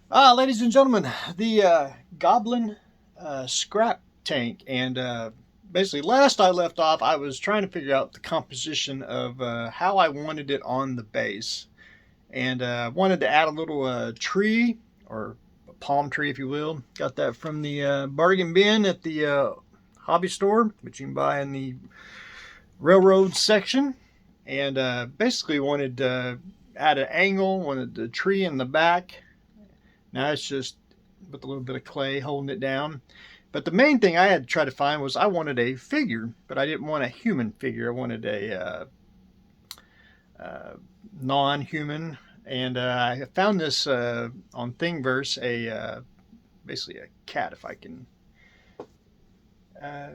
Ladies and gentlemen, the Goblin scrap tank. And basically, last I left off, I was trying to figure out the composition of how I wanted it on the base. And wanted to add a little tree, or a palm tree, if you will. Got that from the bargain bin at the hobby store, which you can buy in the railroad section. And basically wanted to add an angle, wanted the tree in the back. Now it's just with a little bit of clay holding it down. But the main thing I had to try to find was I wanted a figure, but I didn't want a human figure. I wanted a non-human, and I found this on Thingiverse, basically a cat. If I can, uh,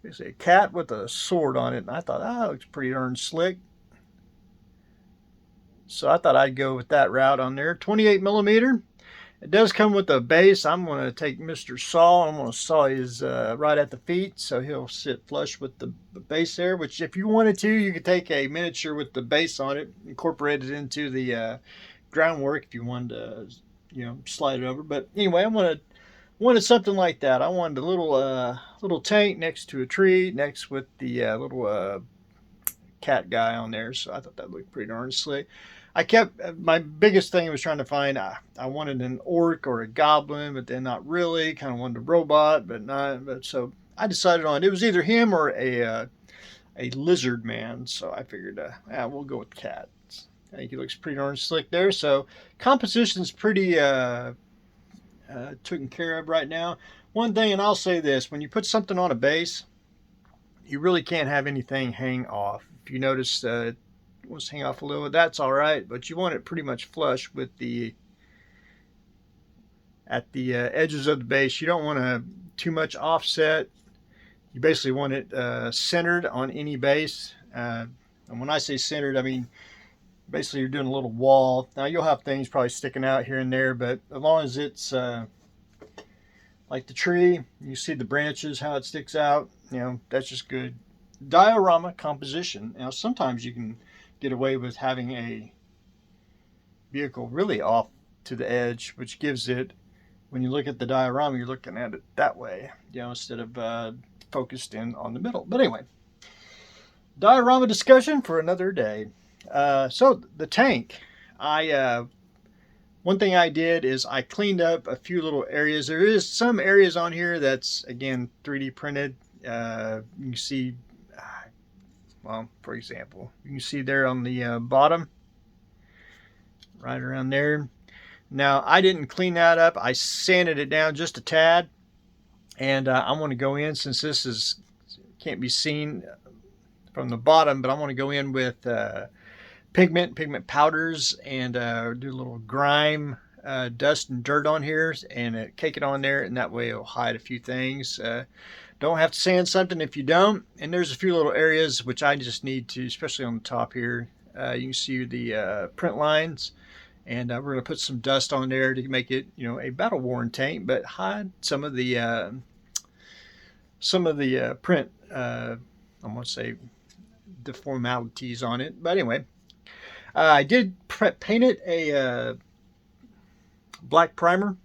basically a cat with a sword on it, and I thought, oh, it looks pretty darn slick. So I thought I'd go with that route on there. 28 millimeter. It does come with a base. I'm going to take Mr. Saw. I'm going to saw his right at the feet, so he'll sit flush with the base there. Which, if you wanted to, you could take a miniature with the base on it, incorporate it into the groundwork if you wanted to, slide it over. But anyway, wanted something like that. I wanted a little tank next to a tree, next with the little cat guy on there. So I thought that looked pretty darn slick. I kept my biggest thing was trying to find. I wanted an orc or a goblin, but then not really. Kind of wanted a robot, but not. But so I decided on it was either him or a lizard man. So I figured, we'll go with cats. I think he looks pretty darn slick there. So composition's pretty taken care of right now. One thing, and I'll say this: when you put something on a base, you really can't have anything hang off. If you notice, wants to hang off a little, that's all right, but you want it pretty much flush with the at the edges of the base. You don't want to too much offset. You basically want it centered on any base, and when I say centered, I mean basically you're doing a little wall. Now you'll have things probably sticking out here and there, but as long as it's like the tree, you see the branches, how it sticks out, that's just good diorama composition. Now sometimes you can get away with having a vehicle really off to the edge, which gives it, when you look at the diorama, you're looking at it that way, instead of focused in on the middle. But anyway, diorama discussion for another day. So the tank, one thing I did is I cleaned up a few little areas. There is some areas on here that's, again, 3D printed. You can see, well, for example, you can see there on the bottom, right around there. Now, I didn't clean that up. I sanded it down just a tad. And I want to go in, since this can't be seen from the bottom, but I want to go in with pigment powders, and do a little grime, dust and dirt on here, and cake it on there, and that way it'll hide a few things. Don't have to sand something if you don't. And there's a few little areas which I just need to, especially on the top here. You can see the print lines, and we're going to put some dust on there to make it, a battle-worn tank, but hide some of the print. I'm going to say deformalities on it, but anyway. I did paint it a black primer.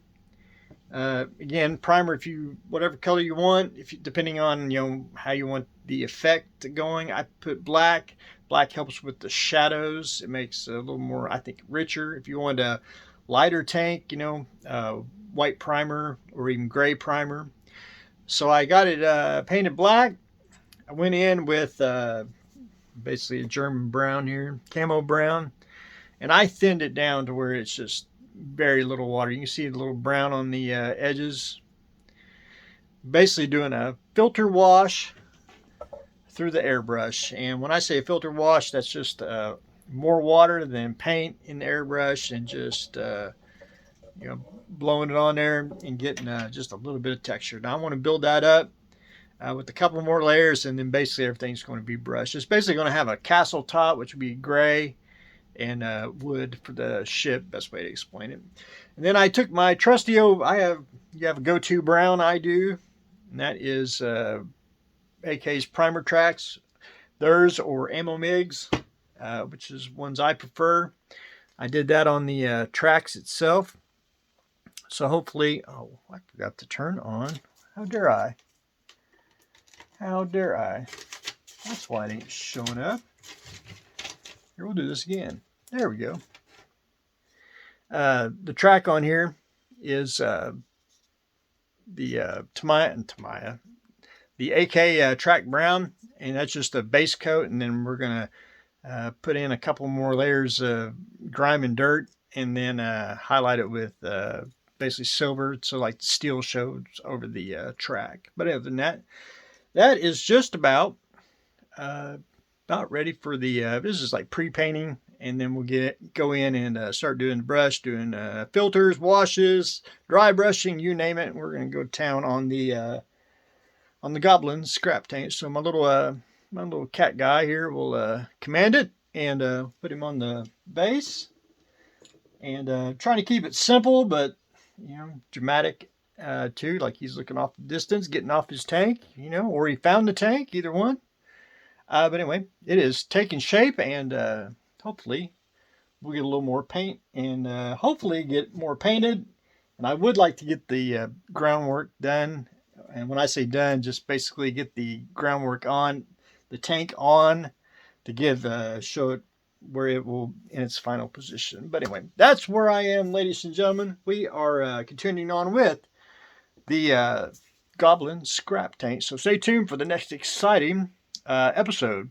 Again, primer, if you whatever color you want, depending on how you want the effect going. I put black. Black helps with the shadows. It makes it a little more, I think, richer. If you want a lighter tank, white primer or even gray primer. So I got it painted black. I went in with basically a German brown here, camo brown, and I thinned it down to where it's just very little water. You can see the little brown on the edges. Basically doing a filter wash through the airbrush, and when I say a filter wash, that's just more water than paint in the airbrush, and just blowing it on there and getting just a little bit of texture. Now I want to build that up with a couple more layers, and then basically everything's going to be brushed. It's basically going to have a castle top, which would be gray, and wood for the ship. Best way to explain it. And then I took my trusty you have a go-to brown, I do, and that is AK's Primer Tracks, theirs or Ammo Migs, which is ones I prefer. I did that on the tracks itself. So hopefully, oh, I forgot to turn on. How dare I? How dare I? That's why it ain't showing up. Here, we'll do this again. There we go. The track on here is the Tamiya, the AK track brown, and that's just a base coat, and then we're gonna put in a couple more layers of grime and dirt, and then highlight it with basically silver, so like the steel shows over the track. But other than that, that is just about ready for the. This is like pre-painting, and then we'll go in and start doing brush, doing filters, washes, dry brushing, you name it. We're gonna go to town on the Goblin scrap tank. So my little cat guy here will command it and put him on the base, and trying to keep it simple but dramatic too. Like he's looking off the distance, getting off his tank, or he found the tank, either one. But anyway, it is taking shape, and hopefully we'll get a little more paint and hopefully get more painted. And I would like to get the groundwork done. And when I say done, just basically get the groundwork on, the tank on, to show it where it will in its final position. But anyway, that's where I am, ladies and gentlemen. We are continuing on with the Goblin scrap tank. So stay tuned for the next exciting episode.